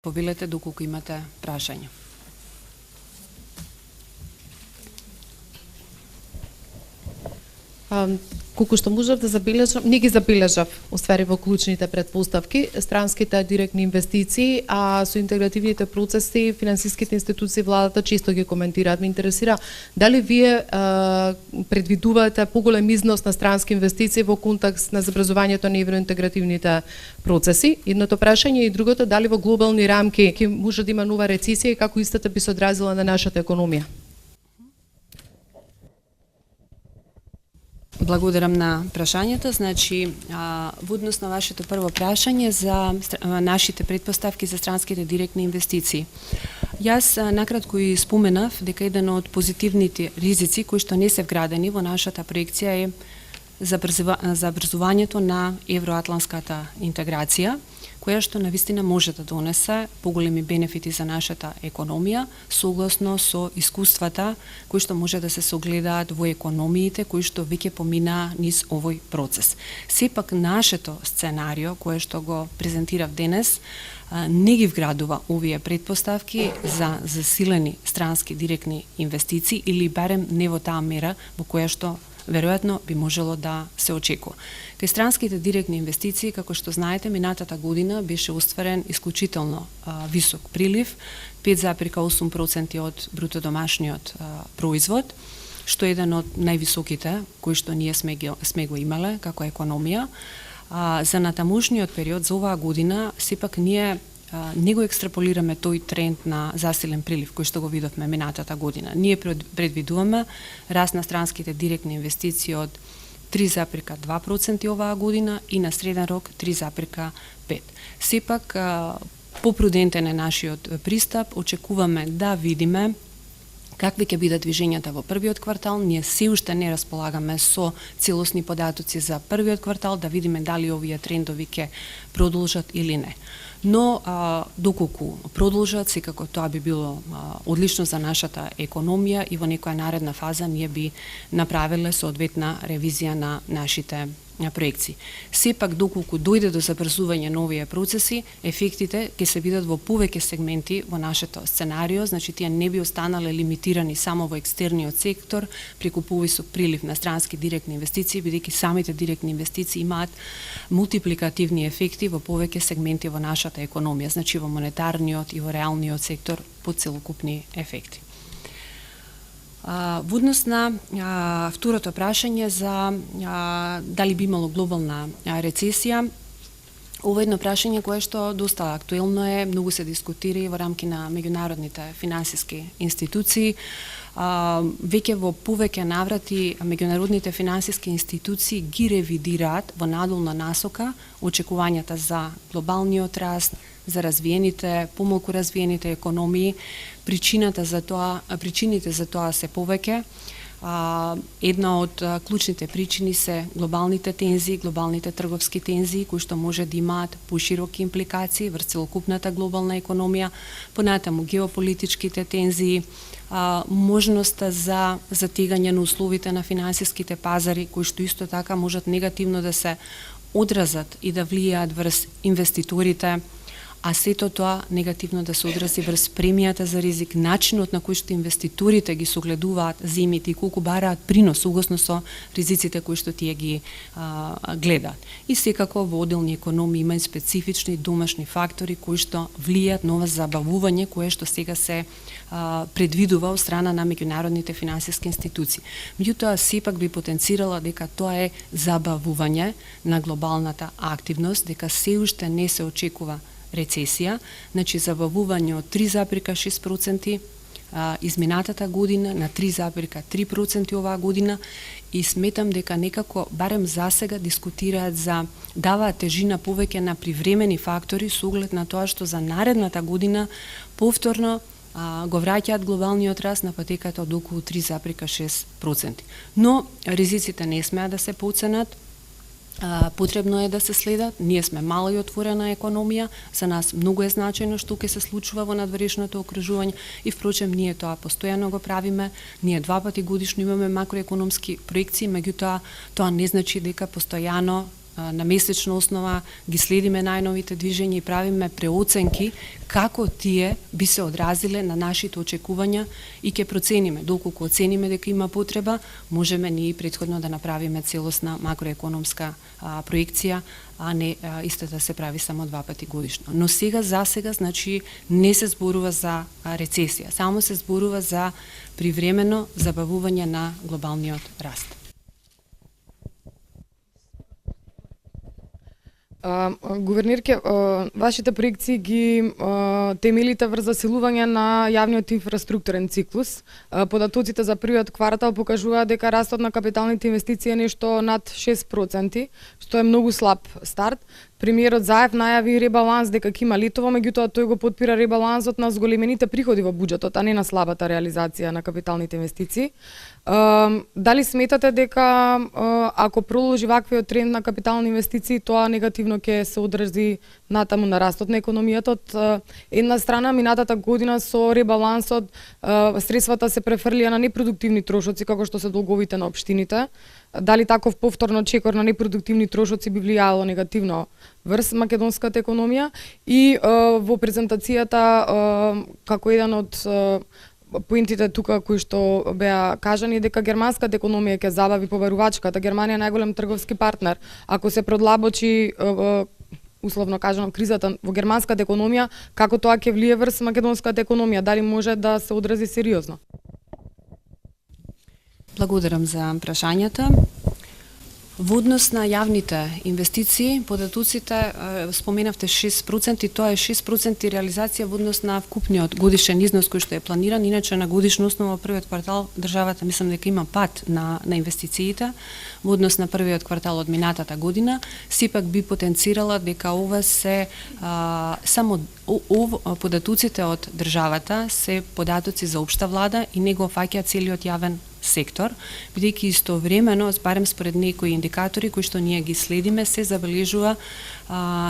повелете доколку имате прашања. Колку што можев да забележам, не ги забележав уствари во клучните предпоставки, странските директни инвестиции, а со интегративните процеси, финансиските институции, владата често ги коментираат. Ме интересира дали вие предвидувате поголем износ на странски инвестиции во контекст на забрзувањето на евроинтегративните процеси? Едното прашање и другото, дали во глобални рамки ќе може да има нова рецесија и како истата би се одразила на нашата економија? Благодарам на прашањето. Значи, во однос на вашето прво прашање за нашите предпоставки за странските директни инвестиции. Јас накратко и споменав дека еден од позитивните ризици кои што не се вградени во нашата проекција е забрзувањето на евроатланската интеграција, која што навистина може да донесе поголеми бенефити за нашата економија, согласно со искуствата кои што може да се согледаат во економиите кои што веќе поминаа низ овој процес. Сепак нашето сценарио кое што го презентирав денес не ги вградува овие предпоставки за засилени странски директни инвестиции или барем не во таа мера во која што веројатно би можело да се очекува. Кај странските директни инвестиции, како што знаете, минатата година беше остварен исклучително висок прилив, 5,8% од брутодомашниот производ, што е еден од највисоките кои што ние сме го имале како економија. За натамошниот период, за оваа година, сепак ние не го екстраполираме тој тренд на засилен прилив кој што го видовме минатата година. Ние предвидуваме раст на странските директни инвестиции од 3,2% оваа година и на среден рок 3,5%. Сепак, попрудентен е нашиот пристап, очекуваме да видиме какви ќе бидат движењата во првиот квартал. Ние се уште не располагаме со целосни податоци за првиот квартал, да видиме дали овие трендови ќе продолжат или не. Но доколку продолжат, секако тоа би било одлично за нашата економија и во некоја наредна фаза ние би направиле соодветна ревизија на нашите проекции. Сепак, доколку дојде до забрзување на овие процеси, ефектите ќе се видат во повеќе сегменти во нашето сценарио, значи тие не би останале лимитирани само во екстерниот сектор, преку повисок прилив на странски директни инвестиции, бидејќи самите директни инвестиции имаат мултипликативни ефекти во повеќе сегменти во нашата економија, значи во монетарниот и во реалниот сектор по целокупни ефекти. Во однос на второто прашање за дали би имало глобална рецесија, ова е едно прашање кое што доста актуелно е, многу се дискутира и во рамки на меѓународните финансиски институции. Веќе во повеќе наврати меѓународните финансиски институции ги ревидираат во надолна насока очекувањата за глобалниот раст, за развиените, помалку развиените економии. Причините за тоа се повеќе. Една од клучните причини се глобалните тензии, глобалните трговски тензии, кои што може да имаат пошироки импликации врз целокупната глобална економија, понатаму геополитичките тензии, можноста за затегање на условите на финансиските пазари, кои што исто така можат негативно да се одразат и да влијаат врз инвеститорите, а сето тоа негативно да се одрази врз премијата за ризик, начинот на кој што инвеститорите ги согледуваат земите и колку бараат принос согласно со ризиците кои што тие ги гледаат. И секако во одделни економии има и специфични домашни фактори кои што влијаат на ова забавување кое што сега се предвидува од страна на меѓународните финансиски институции. Меѓутоа, сепак би потенцирала дека тоа е забавување на глобалната активност, дека се уште не се очекува рецесија, значи забавување од 3,6% изминатата година на 3,3% оваа година, и сметам дека некако, барем засега, дискутираат за даваат тежина повеќе на привремени фактори со оглед на тоа што за наредната година повторно го враќаат глобалниот раст на патеката од околу 3,6%. Но ризиците не смеат да се поценат, потребно е да се следат. Ние сме мала и отворена економија, за нас многу е значајно што ќе се случува во надворешното окружување и впрочем ние тоа постојано го правиме. Ние 2 пати годишно имаме макроекономски проекции, меѓутоа тоа не значи дека постојано на месечна основа ги следиме најновите движења и правиме преоценки како тие би се одразиле на нашите очекувања и ќе процениме доколку оцениме дека има потреба, можеме ние претходно да направиме целосна макроекономска проекција, а не истата да се прави само 2 пати годишно. Но сега значи не се зборува за рецесија, само се зборува за привремено забавување на глобалниот раст. Гувернерке, вашите проекции ги темелите врз засилување на јавниот инфраструктурен циклус. Податоците за првиот квартал покажуваат дека растот на капиталните инвестиции е нешто над 6%, што е многу слаб старт. Премиерот Заев најави ребаланс дека ќе има летово, меѓутоа тој го потпира ребалансот на зголемените приходи во буџетот, а не на слабата реализација на капиталните инвестиции. Дали сметате дека ако продолжи ваквиот тренд на капитални инвестиции, тоа негативно ќе се одрази натаму на растот на економијата? Од една страна, минатата година со ребалансот средствата се префрлија на непродуктивни трошоци, како што се долговите на општините. Дали таков повторно чекор на непродуктивни трошоци би влијало негативно врз македонската економија? И во презентацијата, како еден од поентите тука кои што беа кажани, дека германската економија ќе забави побарувачката. Германија е најголем трговски партнер. Ако се продлабочи условно кажано кризата во германската економија, како тоа ќе влие врз македонската економија? Дали може да се одрази сериозно? Благодарам за прашањата. Во однос на јавните инвестиции, податоците споменавте 6%, и тоа е 6% реализација во однос на вкупниот годишен износ кој што е планиран. Иначе на годишна основа во првиот квартал државата мислам дека има пад на инвестициите во однос на првиот квартал од минатата година. Сепак би потенцирала дека ова се само податоците од државата се податоци за општа влада и не го фаќа целиот јавен сектор, бидејќи истовремено, барем според некои индикатори кои што ние ги следиме, се забележува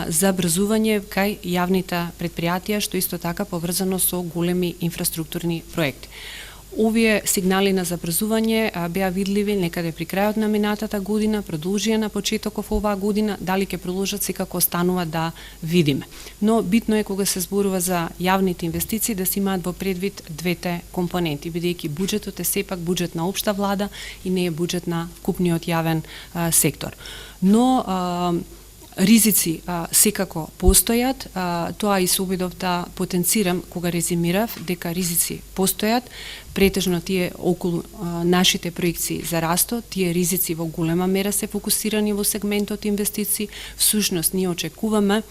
забрзување кај јавните предпријатија, што исто така поврзано со големи инфраструктурни проекти. Овие сигнали на забрзување беа видливи некаде при крајот на минатата година, продолжија на почетоков оваа година, дали ќе продолжат секако останува да видиме. Но битно е кога се зборува за јавните инвестиции да се имаат во предвид двете компоненти, бидејќи буџетот е сепак буџет на општа влада и не е буџет на вкупниот јавен сектор. Но ризици секако постојат, тоа и се обидов да потенцирам кога резимирав дека ризици постојат, претежно тие околу нашите проекции за растот, тие ризици во голема мера се фокусирани во сегментот инвестиции. Всушност ние очекуваме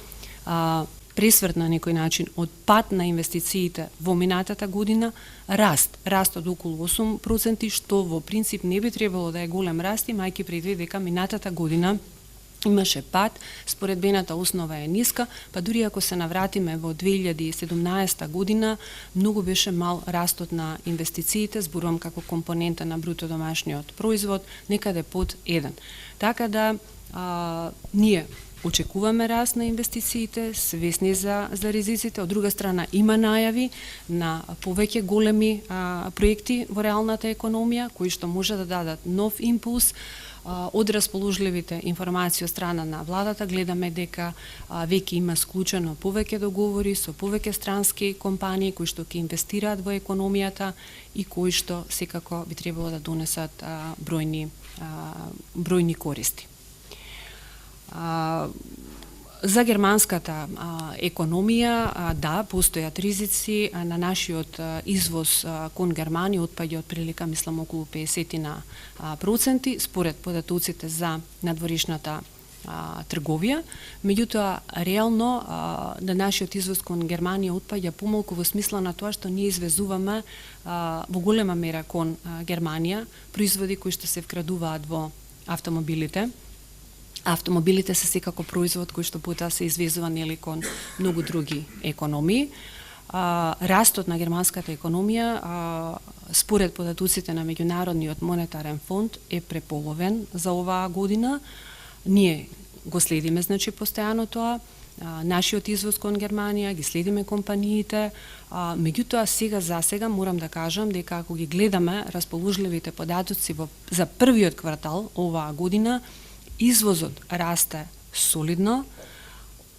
пресврт на некој начин од пад на инвестициите во минатата година, раст од околу 8%, што во принцип не би требало да е голем раст, имајќи предвид дека минатата година имаше пад, споредбената основа е ниска, па дури ако се навратиме во 2017 година, многу беше мал растот на инвестициите, зборувам како компонента на бруто домашниот производ, некаде под 1. Така да ние очекуваме раст на инвестициите, свесни за ризиците. Од друга страна има најави на повеќе големи проекти во реалната економија, кои што може да дадат нов импулс. Од расположливите информации од страна на владата гледаме дека веќе има склучено повеќе договори со повеќе странски компании кои што ќе инвестираат во економијата и кои што секако би требало да донесат бројни користи. За германската економија, да, постојат ризици на нашиот извоз кон Германија, отпаѓа од прилика, мислам, околу 50%, според податоците за надворишната трговија. Меѓутоа, реално, на нашиот извоз кон Германија отпаѓа помалку во смисла на тоа што ние извезуваме во голема мера кон Германија производи кои што се вкрадуваат во автомобилите. Автомобилите се секако производ кој што потоа се извезува нели кон многу други економии. Растот на германската економија според податоците на Меѓународниот монетарен фонд е преполовен за оваа година. Ние го следиме значи постојано тоа. Нашиот извоз кон Германија, ги следиме компаниите, меѓутоа за сега морам да кажам дека ако ги гледаме расположливите податоци за првиот квартал оваа година, Извозот расте солидно,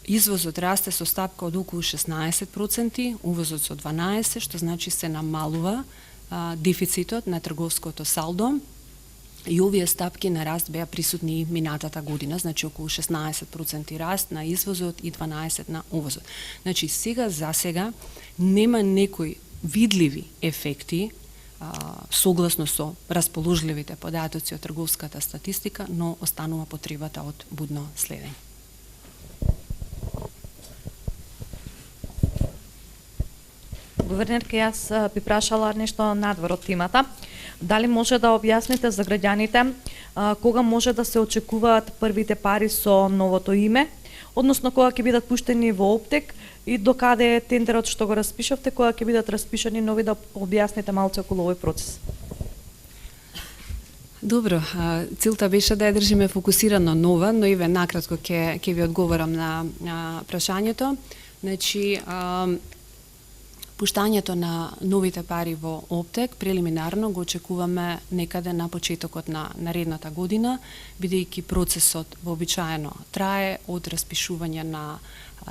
извозот расте со стапка од околу 16%, увозот со 12%, што значи се намалува дефицитот на трговското салдо. И овие стапки на раст беа присутни минатата година, значи околу 16% раст на извозот и 12% на увозот. Значи сега за сега нема некои видливи ефекти согласно со расположливите податоци од трговската статистика, но останува потребата од будно следење. Гувернерке, јас би прашала нешто надвор од темата. Дали може да објасните за граѓаните кога може да се очекуваат првите пари со новото име, односно кога ќе бидат пуштени во оптек и докаде е тендерот што го распишавте, кога ќе бидат распишани нови, да објасните малце околу овој процес? Добро, целта беше да ја држиме фокусирано нова, но еве накратко ќе ви одговорам на прашањето. Значи, пуштањето на новите пари во оптек прелиминарно го очекуваме некаде на почетокот на наредната година, бидејќи процесот вообичаено трае од распишување на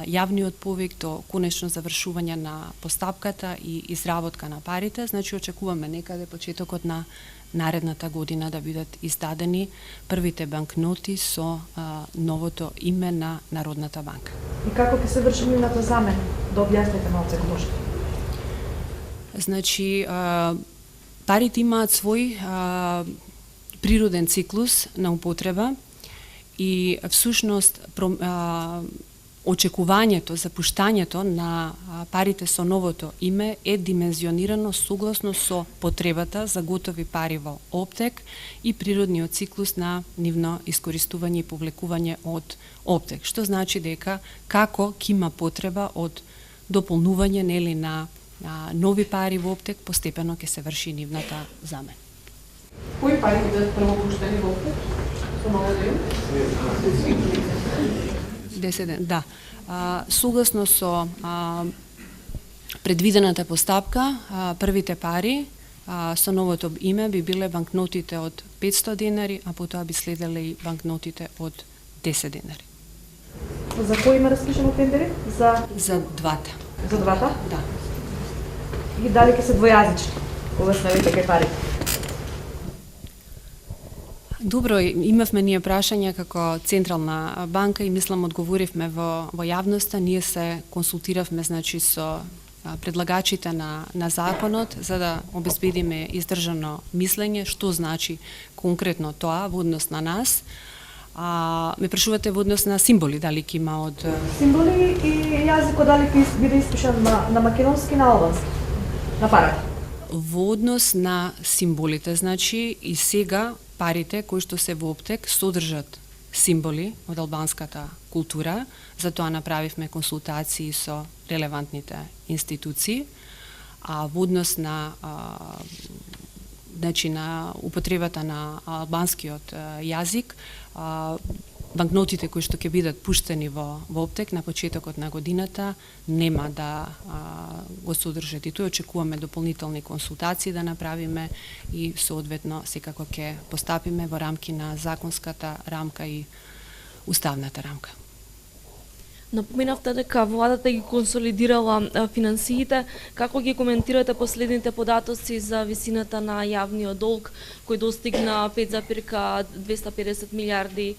јавниот повик до конечно завршување на постапката и изработка на парите. Значи очекуваме некаде почетокот на наредната година да бидат издадени првите банкноти со новото име на Народната банка. И како ќе се врши нивната замена? Да објасните малце може. Значи, парите имаат свој природен циклус на употреба и всушност очекувањето за пуштањето на парите со новото име е димензионирано согласно со потребата за готови пари во оптек и природниот циклус на нивно искористување и повлекување од оптек, што значи дека како ќе има потреба од дополнување нели на нови пари во оптек, постепено ќе се врши нивната замена. Кои пари ќе бидат прво пуштени во оптек? Со новото име? 10 да. Согласно со предвидената постапка, првите пари со новото име би биле банкнотите од 500 денари, а потоа би следеле и банкнотите од 10 денари. За кој има распишано тендери? За двата. За двата? Да. И дали ќе се двојазични увесновите ке пари? Добро, имавме ние прашања како Централна банка и мислам одговоривме во јавноста. Ние се консултиравме значи со предлагачите на законот за да обезбедиме издржано мислење што значи конкретно тоа во однос на нас. Ме прашувате во однос на символи, дали ќе има од Символи и јазикот дали ќе биде испишан на македонски, на албански, на парата? Во однос на символите, значи и сега парите кои што се во оптек содржат символи од албанската култура, затоа направивме консултации со релевантните институции, а во однос на значи на употребата на албанскиот јазик, банкнотите кои што ќе бидат пуштени во оптек на почетокот на годината нема да го содржат и тој. Очекуваме дополнителни консултации да направиме и соодветно секако ќе постапиме во рамки на законската рамка и уставната рамка. Напоменавте дека владата ги консолидирала финансиите. Како ги коментирате последните податоци за висината на јавниот долг, кој достигна 5,250 милиарди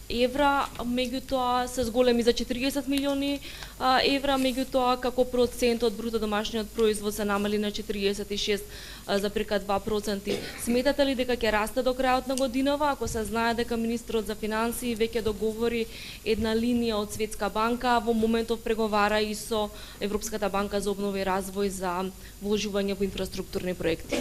евра, меѓутоа се зголеми за 40 милиони евра, меѓутоа како процент од бруто домашниот производ се намали на 46,2%. Сметате ли дека ќе расте до крајот на годинава, ако се знае дека министрот за финансии веќе договори една линија од Светска банка, во моментов преговара и со Европската банка за обнова и развој за вложување во инфраструктурни проекти?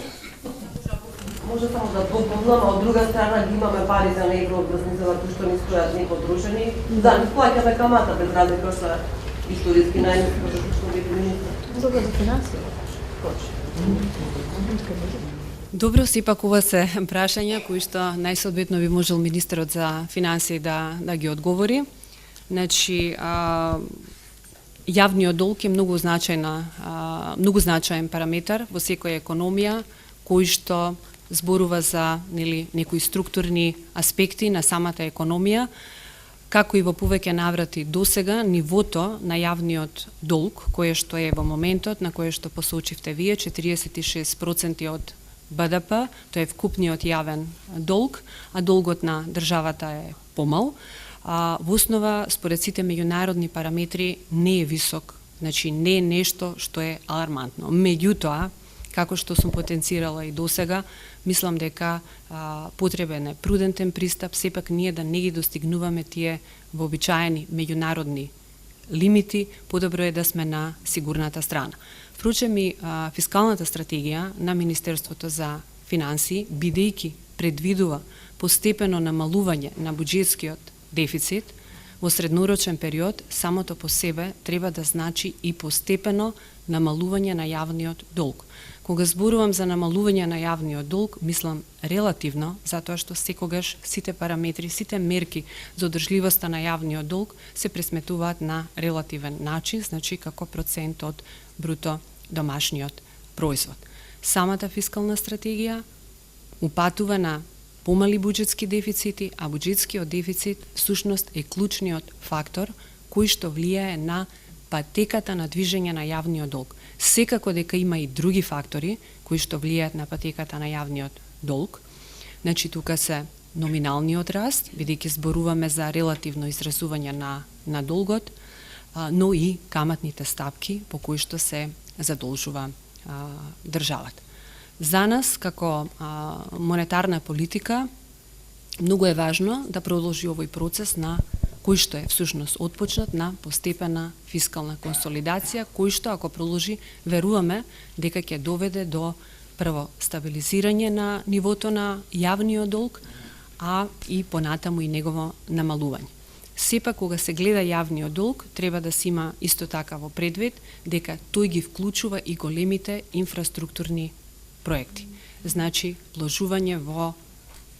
Може само да дополнам, од друга страна ги имаме парите на еврообврзницата кои што ни стојат непотрошени. Да, ни плаќаме камата без разлика што историски најниска што ви министр. Добро за финансија. Добро, сепак ова се прашања кои што најсоодветно би можел министерот за финансии да ги одговори. Значи, јавниот долг е многу значаен параметар во секоја економија кој што зборува за некои структурни аспекти на самата економија, како и во повеќе наврати досега нивото на јавниот долг, кое што е во моментот на кое што посочивте вие, 46% од БДП, тоа е вкупниот јавен долг, а долгот на државата е помал. Во основа, според сите меѓународни параметри, не е висок, значи не е нешто што е алармантно. Меѓутоа, како што сум потенцирала и досега, мислам дека потребен е прудентен пристап, сепак ние да не ги достигнуваме тие вообичаени меѓународни лимити, подобро е да сме на сигурната страна. Впрочем и фискалната стратегија на Министерството за финансии, бидејќи предвидува постепено намалување на буџетскиот дефицит во среднорочен период, самото по себе треба да значи и постепено намалување на јавниот долг. Кога зборувам за намалување на јавниот долг, мислам релативно, затоа што секогаш сите параметри, сите мерки за одржливоста на јавниот долг се пресметуваат на релативен начин, значи како процент од бруто домашниот производ. Самата фискална стратегија упатува на помали буџетски дефицити, а буџетскиот дефицит всушност е клучниот фактор кој што влијае на патеката на движење на јавниот долг. Секако дека има и други фактори кои што влијаат на патеката на јавниот долг. Значи тука се номиналниот раст, бидејќи зборуваме за релативно изразување на долгот, но и каматните стапки по кои што се задолжува државата. За нас, како монетарна политика, многу е важно да продолжи овој процес на кој што е всушност отпочнат на постепена фискална консолидација, кој што ако продолжи, веруваме дека ќе доведе до прво стабилизирање на нивото на јавниот долг, а и понатаму и негово намалување. Сепак кога се гледа јавниот долг, треба да се има исто така во предвид дека тој ги вклучува и големите инфраструктурни проекти. Значи, вложување во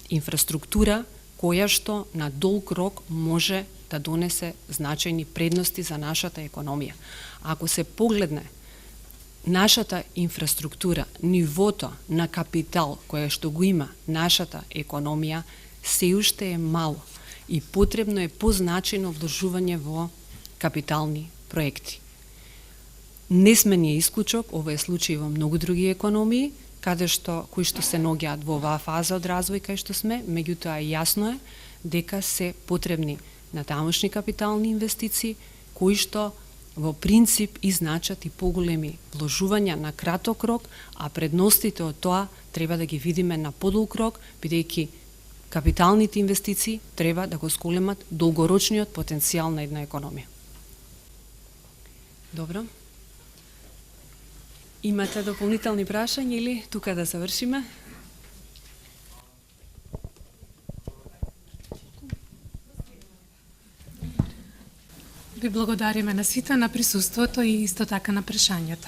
инфраструктура која што на долг рок може да донесе значајни предности за нашата економија. Ако се погледне нашата инфраструктура, нивото на капитал кое што го има нашата економија, се уште е мало и потребно е позначајно вложување во капитални проекти. Не сме ние исклучок, ова е случај во многу други економии, кои што се наоѓаат во оваа фаза од развој кај што сме, меѓутоа јасно е дека се потребни натамошни капитални инвестиции, кои што во принцип и значат и поголеми вложувања на краток рок, а предностите од тоа треба да ги видиме на подолг рок, бидејќи капиталните инвестиции треба да го зголемат долгорочниот потенцијал на една економија. Добро. Имате дополнителни прашања или тука да завршиме? Ви благодариме на сите на присуството и исто така на прашањата.